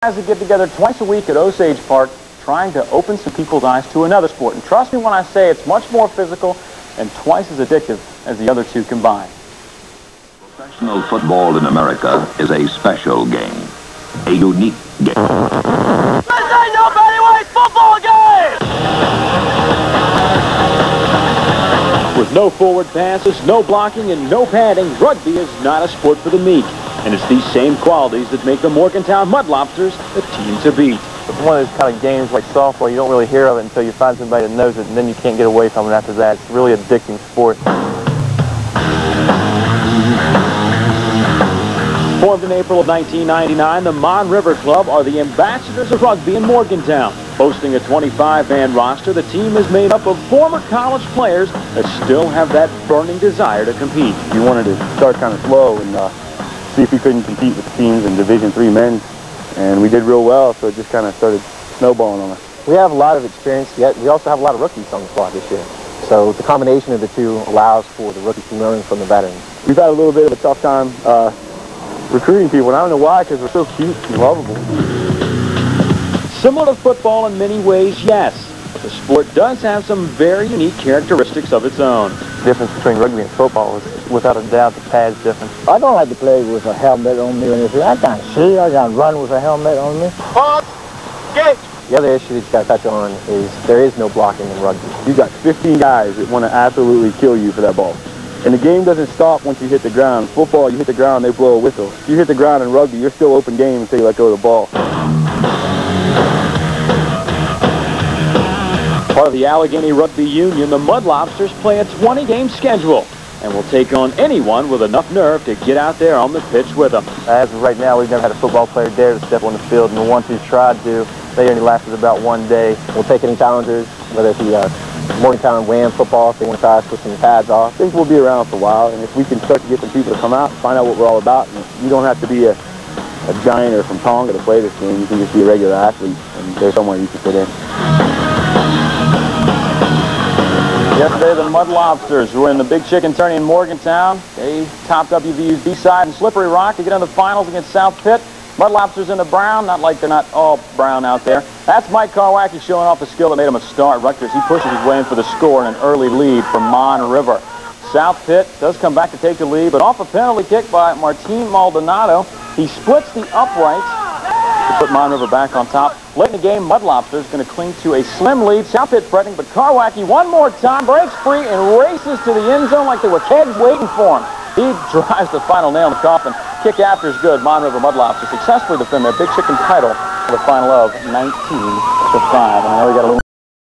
Guys that get together twice a week at Osage Park trying to open some people's eyes to another sport. And trust me when I say it's much more physical and twice as addictive as the other two combined. Professional football in America is a special game, a unique game. This ain't no Betty football game! With no forward passes, no blocking, and no padding, rugby is not a sport for the meek. And it's these same qualities that make the Morgantown Mudlobsters the team to beat. It's one of those kind of games like softball. You don't really hear of it until you find somebody that knows it, and then you can't get away from it after that. It's a really addicting sport. Formed in April of 1999, the Mon River Club are the ambassadors of rugby in Morgantown. Boasting a 25-man roster, the team is made up of former college players that still have that burning desire to compete. We wanted to start kind of slow and see if we couldn't compete with teams in Division III men's, and we did real well, so it just kind of started snowballing on us. We have a lot of experience, yet we also have a lot of rookies on the squad this year. So the combination of the two allows for the rookies to learn from the veterans. We've had a little bit of a tough time recruiting people, and I don't know why, because we're so cute and lovable. Similar to football in many ways, yes. But the sport does have some very unique characteristics of its own. The difference between rugby and football is, without a doubt, the pad's different. I don't like to play with a helmet on me or anything. I can't see. I can't run with a helmet on me. The other issue that you got to touch on is there is no blocking in rugby. You got 15 guys that want to absolutely kill you for that ball. And the game doesn't stop once you hit the ground. Football, you hit the ground, they blow a whistle. If you hit the ground in rugby, you're still open game until you let go of the ball. Part of the Allegheny Rugby Union, the Mudlobsters play a 20-game schedule and will take on anyone with enough nerve to get out there on the pitch with them. As of right now, we've never had a football player dare to step on the field, and the ones who've tried to, they only lasted about one day. We'll take any challengers, whether it be Morgantown WAM football, if they want to try us with some pads off. I think we'll be around for a while, and if we can start to get some people to come out, find out what we're all about, and you don't have to be a giant or from Tonga to play this game. You can just be a regular athlete, and there's somewhere you can fit in. Yesterday, the Mudlobsters were in the Big Chicken Tourney in Morgantown. They topped WVU's B-side and Slippery Rock to get into the finals against South Pitt. Mudlobsters in the brown, not like they're not all brown out there. That's Mike Karwacki showing off the skill that made him a star at Rutgers. He pushes his way in for the score and an early lead for Mon River. South Pitt does come back to take the lead, but off a penalty kick by Martin Maldonado, he splits the uprights to put Mon River back on top. Late in the game, Mudlobsters going to cling to a slim lead. South Pitt threatening, but Karwacki one more time breaks free and races to the end zone like there were kegs waiting for him. He drives the final nail in the coffin. Kick after is good. Mon River Mudlobsters successfully defend their Big Chicken title for the final of 19-5. And I know we got a little